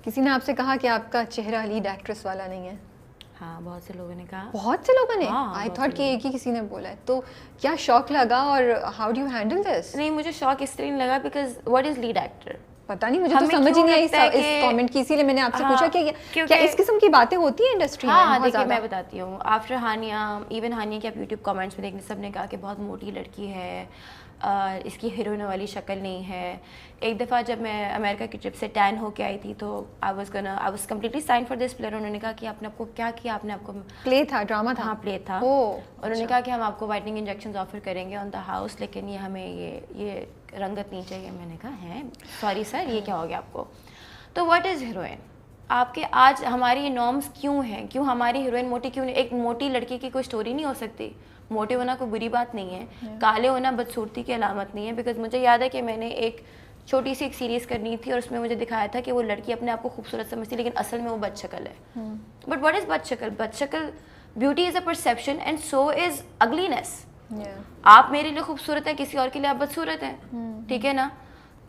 کسی نے آپ سے کہا کہ آپ کا چہرہ لیڈ ایکٹریس والا نہیں ہے؟ ہاں بہت سے لوگوں نے کہا. بہت سے لوگوں نے؟ آئی تھاٹ کہ ایک ہی کسی نے بولا ہے. تو کیا شوق لگا اور how do you handle this? نہیں مجھے شوق اس طرح نہیں لگا because what is lead actor? پتا نہیں, مجھے تو سمجھ ہی نہیں آئی اس کامنٹ کی, اسی لیے میں نے آپ سے پوچھا کہ کیا اس قسم کی باتیں ہوتی ہیں انڈسٹری میں؟ ہاں دیکھیے میں بتاتی ہوں. آفٹر ہانیہ, ایون ہانیہ کے آپ یوٹیوب کامنٹس میں دیکھنے سب نے کہا کہ بہت موٹی لڑکی ہے, اس کی ہیروئن والی شکل نہیں ہے. ایک دفعہ جب میں امریکہ کی ٹرپ سے ٹین ہو کے آئی تھی تو I was completely sign for this player. انہوں نے کہا کہ آپ نے آپ کو کیا کیا, آپ نے آپ کو پلے تھا, ڈرامہ تھا؟ ہاں پلے تھا. انہوں نے کہا کہ ہم آپ کو وائٹنگ انجیکشنز آفر کریں گے آن دا ہاؤس, لیکن یہ ہمیں یہ رنگت نہیں چاہیے. میں نے کہا ہے سوری سر یہ کیا ہو گیا آپ کو؟ تو واٹ از ہیروئن؟ آپ کے آج ہماری نارمس کیوں ہیں, کیوں ہماری ہیروئن موٹی کیوں نہیں؟ ایک موٹی لڑکی کی کوئی سٹوری نہیں ہو سکتی. موٹے ہونا کوئی بری بات نہیں ہے, کالے ہونا بدصورتی کی علامت نہیں ہے. بیکاز مجھے یاد ہے کہ میں نے ایک چھوٹی سی ایک سیریز کرنی تھی اور اس میں مجھے دکھایا تھا کہ وہ لڑکی اپنے آپ کو خوبصورت سمجھتی ہے لیکن اصل میں وہ بد شکل ہے. بٹ واٹ از بد شکل؟ بد شکل, beauty is a perception and so is ugliness. آپ میرے لیے خوبصورت ہیں, کسی اور کے لیے آپ بدصورت ہیں, ٹھیک ہے نا.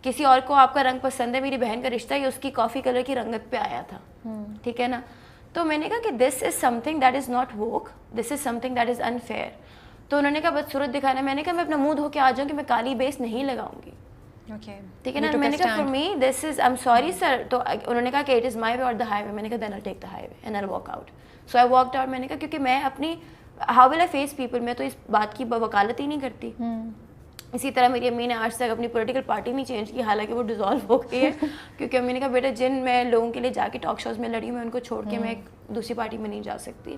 کسی اور کو آپ کا رنگ پسند ہے, میری بہن کا رشتہ یہ اس کی کافی کلر کی رنگت پہ آیا تھا, ٹھیک ہے نا. تو میں نے کہا کہ this is something that is not woke, this is something that is unfair. تو انہوں نے کہا بدصورت دکھانا. میں نے کہا میں اپنا منہ دھو کے آ جاؤں کہ میں کالی بیس نہیں لگاؤں گی, ٹھیک ہے نا. میں نے کہا for me this is, I am sorry sir. تو انہوں نے کہا کہ اٹ از مائی وے اور دا ہائی وے. میں نے کہا then I take the highway and I walk out. So I walked out. میں نے کہا کیونکہ میں اپنی how will I face people, میں تو اس بات کی وکالت ہی نہیں کرتی. اسی طرح میری امی نے آج تک اپنی پولیٹیکل پارٹی نہیں چینج کی, حالانکہ وہ ڈیزالو ہو گئی ہے. کیونکہ امی نے کہا بیٹا جن میں لوگوں کے لیے جا کے ٹاک شوز میں لڑی ہوں, میں ان کو چھوڑ کے میں ایک دوسری پارٹی میں نہیں جا سکتی.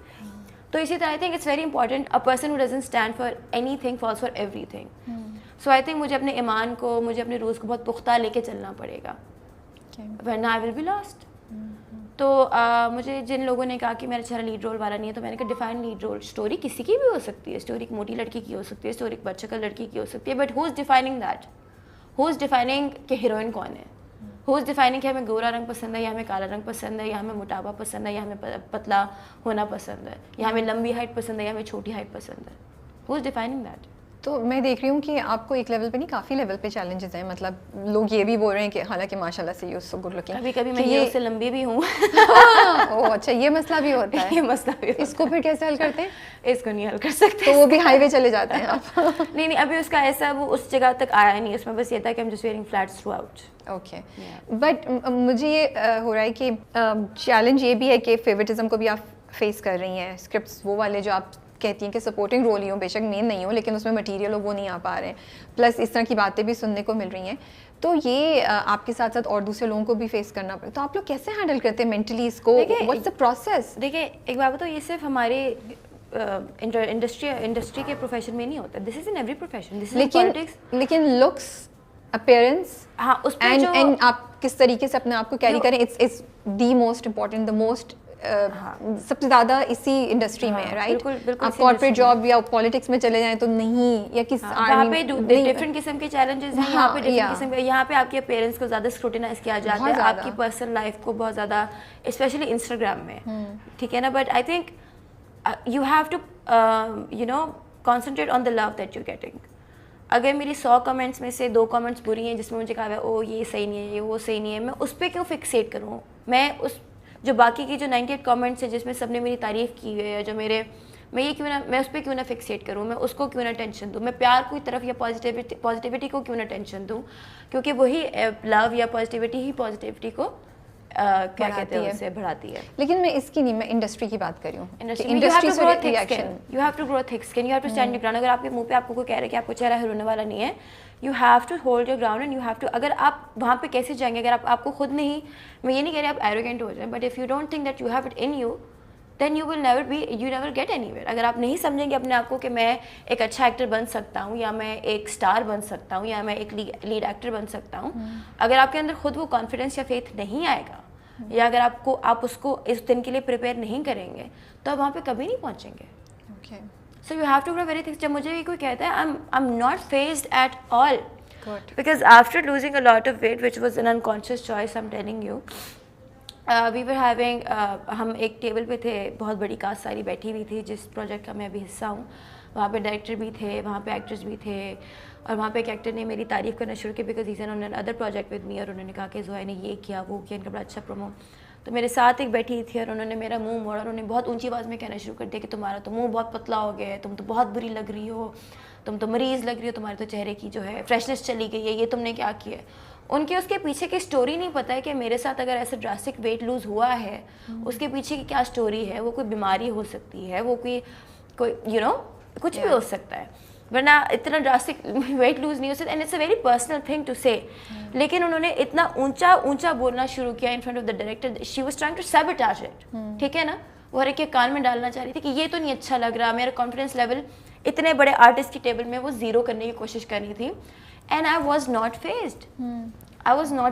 تو اسی طرح I think it's very important a person who doesn't stand for anything falls for everything. So I think مجھے اپنے ایمان کو, مجھے اپنے روز کو بہت پختہ لے کے چلنا پڑے گا, ورنہ آئی ول بی لاسٹ. تو مجھے جن لوگوں نے کہا کہ میرا چہرہ لیڈ رول والا نہیں ہے, تو میں نے کہا ڈیفائن لیڈ رول. اسٹوری کسی کی بھی ہو سکتی ہے, اسٹوری ایک موٹی لڑکی کی ہو سکتی ہے, اسٹوری ایک بد شکل لڑکی کی ہو سکتی ہے, but who is defining that, who is defining کہ ہیروئن کون ہے, ہو از ڈیفائننگ کہ ہمیں گورا رنگ پسند ہے یا ہمیں کالا رنگ پسند ہے یا ہمیں موٹاپا پسند ہے یا ہمیں پتلا ہونا پسند ہے یا ہمیں لمبی ہائٹ پسند ہے یا ہمیں چھوٹی ہائٹ پسند ہے. ہو از ڈیفائننگ دیٹ. تو میں دیکھ رہی ہوں کہ آپ کو ایک لیول پہ نہیں کافی لیول پہ چیلنجز ہیں. مطلب لوگ یہ بھی بول رہے ہیں کہ حالانکہ ماشاء اللہ سے یو سو گڈ لکنگ, کبھی کبھی میں یہ سے لمبی بھی ہوں. اچھا یہ مسئلہ بھی ہوتا ہے. یہ مسئلہ بھی, اس کو پھر کیسے حل کرتے ہیں؟ اس کو نہیں حل کر سکتے. تو وہ بھی ہائی وے چلے جاتے ہیں آپ؟ نہیں ابھی اس کا ایسا وہ اس جگہ تک آیا نہیں. اس میں بس یہ تھا کہ ہم just wearing flats throughout. Okay, but مجھے یہ ہو رہا ہے کہ چیلنج یہ بھی ہے کہ فیورٹزم کو بھی آپ فیس کر رہی ہیں. اسکرپٹس وہ والے جو آپ کہتی ہیں کہ سپورٹنگ رول ہی ہوں, بے شک مین نہیں ہوں, لیکن اس میں مٹیریل ہو وہ نہیں آ پا رہے ہیں, پلس اس طرح کی باتیں بھی سننے کو مل رہی ہیں. تو یہ آپ کے ساتھ ساتھ اور دوسرے لوگوں کو بھی فیس کرنا پڑے. تو آپ لوگ کیسے ہینڈل کرتے ہیں مینٹلی اس کو؟ What's the process? دیکھیں ایک بات تو یہ صرف ہمارے انڈسٹری کے پروفیشن میں نہیں ہوتا, دس از ان ایوری پروفیشن. لیکن لکس, اپیئرنس, ہاں اس پہ جو اینڈ آپ کس طریقے سے اپنے آپ کو کیری کریں, it's the most important, the most سب سے زیادہ اسی انڈسٹری میں, رائٹ؟ آپ کارپوریٹ جاب یا پالیٹکس میں چلے جائیں تو نہیں, یا کس آرمی پہ ڈفرینٹ قسم کے چیلنجز ہیں. یہاں پہ ڈفرینٹ قسم کے, یہاں پہ آپ کے پیرنٹس کو زیادہ اسکروٹینائز کیا جاتا ہے, آپ کی پرسنل لائف کو بہت زیادہ, اسپیشلی انسٹاگرام میں, ٹھیک ہے نا. But I think you have to you know concentrate on the love that you getting. اگر میری 100 کمنٹس میں سے 2 کمنٹس بری ہیں جس میں مجھے کہا ہے او یہ صحیح نہیں ہے, یہ وہ صحیح نہیں ہے, میں اس پہ کیوں فکسیٹ کروں؟ میں اس جو باقی کی جو 98 کمنٹس ہیں جس میں سب نے میری تعریف کی ہے, یا جو میرے, میں اس پہ کیوں نہ فکسیٹ کروں, میں اس کو کیوں نہ ٹینشن دوں, میں پیار کی طرف یا پازیٹیوٹی کو کیوں نہ ٹینشن دوں, کیونکہ وہی لو یا پازیٹیوٹی ہی پازیٹیوٹی کو کیا کہتے ہیں اسے بڑھاتی ہے. لیکن میں اس کی نہیں, میں انڈسٹری کی بات کر رہی ہوں. انڈسٹری سے reaction, you have to grow thick skin, you have to stand your ground. اگر آپ کے منہ پہ آپ کو کوئی کہہ رہے کہ آپ کو چہرہ ہرونے والا نہیں ہے, you have to hold your ground and you have to. اگر آپ وہاں پہ کیسے جائیں گے اگر آپ کو خود نہیں, میں یہ نہیں کہہ رہی آپ ایروگینٹ ہو جائیں, but if you don't think that you have it in you, then you will never get anywhere. اگر آپ نہیں سمجھیں گے اپنے آپ کو کہ میں ایک اچھا ایکٹر بن سکتا ہوں, یا میں ایک اسٹار بن سکتا ہوں, یا میں ایک لیڈ ایکٹر بن سکتا ہوں, اگر آپ کے اندر خود وہ کانفیڈینس یا فیتھ نہیں آئے گا, یا اگر آپ اس کو اس دن کے لیے پریپیئر نہیں کریں گے, تو آپ وہاں پہ کبھی نہیں پہنچیں گے. So you have to grow very thick. جب مجھے بھی کوئی کہتا ہے I am not fazed at all, because after losing a lot of weight, which was an unconscious choice, I'm telling you, we were having ہم ایک table پہ تھے, بہت بڑی کاسٹ ساری بیٹھی ہوئی تھی جس پروجیکٹ کا میں ابھی حصہ ہوں. وہاں پہ ڈائریکٹر بھی تھے, وہاں پہ ایکٹرز بھی تھے, اور وہاں پہ ایک ایکٹر نے میری تعریف کرنا شروع کی because has on other project with me, اور انہوں نے کہا کہ زویا نے یہ کیا وہ کیا, ان کا بڑا اچھا پرومو. تو میرے ساتھ ایک بیٹھی تھی اور انہوں نے میرا منہ موڑا, انہوں نے بہت اونچی آواز میں کہنا شروع کر دیا کہ تمہارا تو منہ بہت پتلا ہو گیا ہے, تم تو بہت بری لگ رہی ہو, تم تو مریض لگ رہی ہو, تمہارے تو چہرے کی جو ہے فریشنس چلی گئی ہے, یہ تم نے کیا کیا ہے. ان کے اس کے پیچھے کی اسٹوری نہیں پتہ ہے کہ میرے ساتھ اگر ایسا ڈراسٹک ویٹ لوز ہوا ہے اس کے پیچھے کی کیا اسٹوری ہے. وہ کوئی بیماری ہو سکتی ہے, وہ کوئی یو نو کچھ بھی ہو سکتا ہے, ورنہ اتنا ڈراسٹک ویٹ لوز نہیں ہو سکتا. And it's a very personal thing to say. لیکن انہوں نے اتنا اونچا بولنا شروع کیا in front of the director. She was trying to sabotage it, ٹھیک ہے نا, وہ ہر ایک کے کان میں ڈالنا چاہ رہی تھی کہ یہ تو نہیں اچھا لگ رہا. میرا کانفیڈنس لیول اتنے بڑے آرٹسٹ کی ٹیبل میں وہ زیرو کرنے کی کوشش کر رہی تھی. And I was not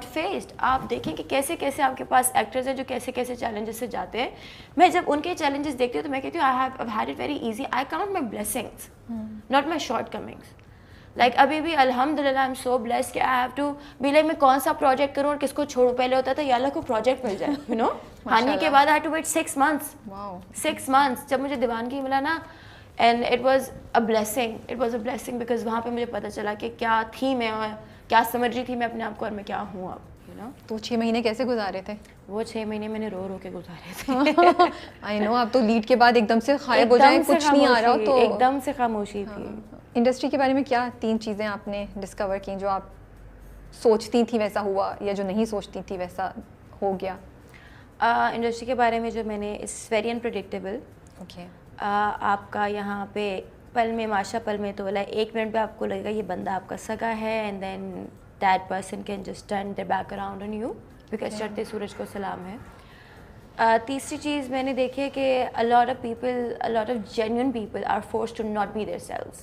phased. آپ دیکھیں کہ کیسے کیسے آپ کے پاس ایکٹرز ہیں جو کیسے کیسے چیلنجز سے جاتے ہیں. میں جب ان کے چیلنجز دیکھتی ہوں تو میں کہتی ہوں I have had it very easy. I count my blessings not my shortcomings. Like ابھی بھی الحمد للہ آئی ایم سو بلیسڈ کہ I have to be like میں کون سا پروجیکٹ کروں اور کس کو چھوڑوں. پہلے ہوتا تھا یا اللہ کو پروجیکٹ مل جائے, یو نو. ہانی کے بعد I had to wait 6 months. جب مجھے دیوانگی ملا نا, and it was a blessing because وہاں پہ مجھے پتہ چلا کہ کیا تھی میں اور کیا سمجھ رہی تھی میں اپنے آپ کو اور میں کیا ہوں اب, یو نو. تو 6 مہینے کیسے گزارے تھے؟ وہ 6 مہینے میں نے رو کے گزارے تھے. آئی نو, آپ تو لیڈ کے بعد ایک دم سے غائب ہو جائیں, کچھ نہیں آ رہا تو ایک دم سے خاموشی تھی. انڈسٹری کے بارے میں کیا 3 چیزیں آپ نے ڈسکور کی جو آپ سوچتی تھیں ویسا ہوا, یا جو نہیں سوچتی تھی ویسا ہو گیا؟ انڈسٹری کے بارے میں جو میں نے, اٹس ویری انپریڈکٹیبل. اوکے. آپ کا یہاں پہ پل میں ماشا پل میں تو 1 منٹ پہ آپ کو لگے گا یہ بندہ آپ کا سگا ہے, and then that person can just turn their back around on you because چڑھتے سورج کو سلام ہے. تیسری چیز میں نے دیکھی ہے کہ a lot of genuine people are forced to not be themselves.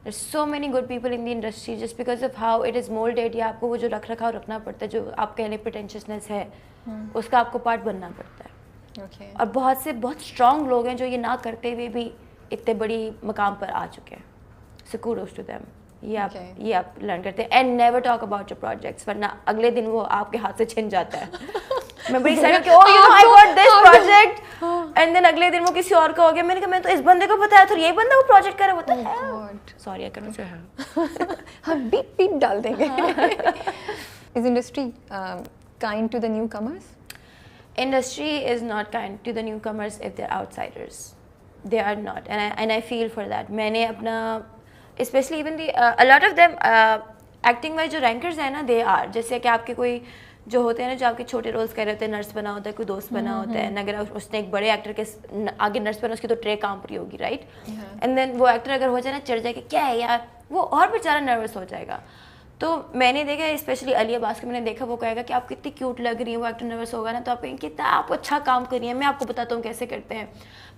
There's so many good people in the industry just because of how it is molded, یا آپ کو وہ جو رکھا رکھنا پڑتا ہے, جو آپ کہہ لیں pretentiousness ہے, اس کا آپ کو پارٹ بننا پڑتا ہے. اور بہت اسٹرانگ لوگ ہیں جو یہ نہ کرتے ہوئے بھی اتنے بڑی مقام پر آ چکے ہیں. So kudos to them. یہ آپ لرن کرتے ہیں. And never talk about your projects, ورنہ اگلے دن وہ آپ کے ہاتھ سے چھن جاتا ہے. میں بڑی سیڈ کہ oh you know I got this project, and then اگلے دن وہ کسی اور کا ہو گیا. میں نے کہا میں تو اس بندے کو بتایا تھا, یہی بندہ وہ پروجیکٹ کر رہا ہوتا ہے. Sorry I cannot say her. ہم بیپ ڈال دیں گے. Is industry kind to the newcomers? Industry is not kind to the newcomers if they're outsiders. They are not, and I feel for that. میں نے اپنا especially even the a lot of them acting میں جو رینکرز ہیں نا, they are جیسے کہ آپ کے کوئی جو ہوتے ہیں نا, جو آپ کے چھوٹے رولس کر رہے ہوتے ہیں, نرس بنا ہوتا ہے, کوئی دوست بنا ہوتا ہے, اگر اس نے ایک بڑے ایکٹر کے آگے نرس بنا, اس کی تو ٹرے کام پری ہوگی, رائٹ. اینڈ دین وہ ایکٹر اگر ہو جائے نا, چڑھ جائے کہ کیا ہے یار, وہ اور بیچارہ نروس ہو جائے گا. تو میں نے دیکھا اسپیشلی علی عباس کو میں نے دیکھا, وہ کہے گا کہ آپ کتنی کیوٹ لگ رہی ہیں. وہ ایکٹر نروس ہوگا نا تو آپ کہیں کتنا آپ اچھا کام کر رہی ہیں, میں آپ کو بتاتا ہوں کیسے کرتے ہیں.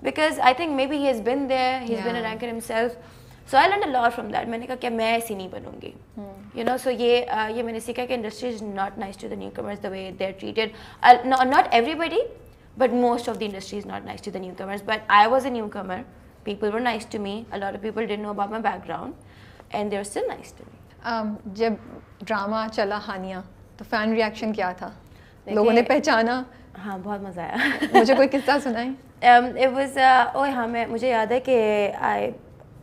Because I think may be he has been there, he has been a ranker himself. So I learn a lot from that. میں نے کہا کہ میں ایسی نہیں بنوں گی, یو نو. سو یہ میں نے سیکھا کہ industry is not nice to the newcomers the way they are treated. Not everybody but most of the industry is not nice to the newcomers. But I was a newcomer, people were nice to me. A lot of people didn't know about my background and they were still nice to me. جب drama چلا ہانیہ تو fan reaction کیا تھا, لوگوں نے پہچانا؟ ہاں بہت مزہ آیا. مجھے کوئی قصہ سنائیں. It was ہاں مجھے یاد ہے کہ I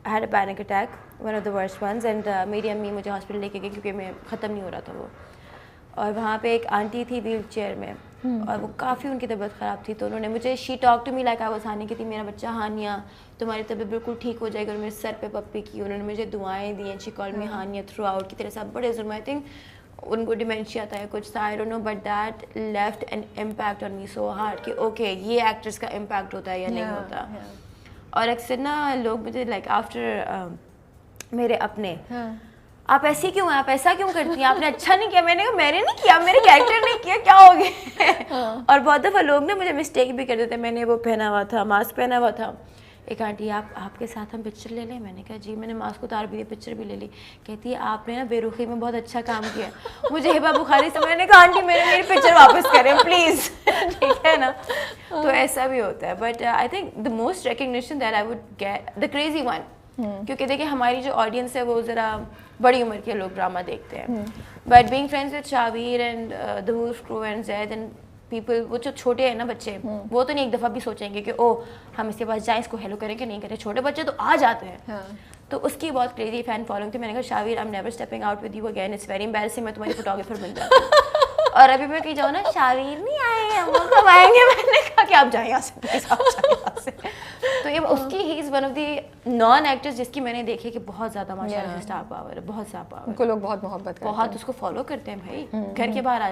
had a panic attack, one of the worst ones, and میری امی مجھے ہاسپٹل لے کے گئی کیونکہ میں ختم نہیں ہو رہا تھا وہ. اور وہاں پہ ایک آنٹی تھی ویل چیئر میں, اور وہ کافی ان کی طبیعت خراب تھی. تو انہوں نے مجھے she talk to me like I was Hani, کی تھی میرا بچہ ہانیہ, تمہاری طبیعت بالکل ٹھیک ہو جائے گی. اور میرے سر پہ پپی کی, انہوں نے مجھے دعائیں دی. She called me Haniya throughout, کی طرح سے بڑے ظلم. آئی تھنک ان کو ڈیمینشیا تھا یا کچھ تھا, I don't know, but that left an impact on me so hard کہ اوکے یہ ایکٹرس کا امپیکٹ ہوتا ہے یا نہیں ہوتا. اور اکثر نا لوگ مجھے لائک آفٹر میرے اپنے, آپ ایسی کیوں ہیں, آپ ایسا کیوں کرتی ہیں, آپ نے اچھا نہیں کیا. میں نے کہا میں نے نہیں کیا, میرے کیریکٹر نے کیا, کیا ہو گیا. اور بہت دفعہ لوگ نا مجھے مسٹیک بھی کر دیتے. میں نے وہ پہنا ہوا تھا, ماسک پہنا ہوا تھا. ایک آنٹی, آپ کے ساتھ ہم پکچر لے لیں. میں نے کہا جی. میں نے ماسک اتار بھی دیا, پکچر بھی لے لی. کہتی ہے آپ نے نا بے رخی میں بہت اچھا کام کیا. مجھے ہبا بخاری سے, میں نے کہا آنٹی میری پکچر واپس کریں پلیز, ٹھیک ہے نا. تو ایسا بھی ہوتا ہے. But I think the most recognition that I would get, the crazy one, کیونکہ دیکھیں ہماری جو آڈینس ہے وہ ذرا بڑی عمر کے لوگ ڈرامہ دیکھتے ہیں. But being friends with Shahveer and the whole crew and Zaid and people, وہ جو چھوٹے ہیں نا بچے, وہ تو نہیں ایک دفعہ بھی سوچیں گے کہ او ہم اس کے پاس جائیں, اس کو ہیلو کریں کہ نہیں کریں. چھوٹے بچے تو آ جاتے ہیں. تو اس کی بہت کریزی فین فالوئنگ تھی. میں نے کہا Shahveer I am never stepping out with you again, it's very embarrassing, میں تمہاری فوٹوگرافر بن جاتی ہوں. اور ابھی میں کہیں جاؤں نا شاویر نہیں آئے ہیں, ہم لوگ کب آئیں گے, میں نے کہا کہ آپ جائیں یہاں سے پلیز, آپ جائیں یہاں سے. تو یہ اس کی he is one of the non actors جس کی میں نے دیکھی کہ بہت زیادہ ماشاء اللہ اسٹار پاور ہے, بہت زیادہ پاور, ان کو لوگ بہت محبت کرتے ہیں, بہت اس کو فالو کرتے ہیں بھائی, گھر کے باہر آ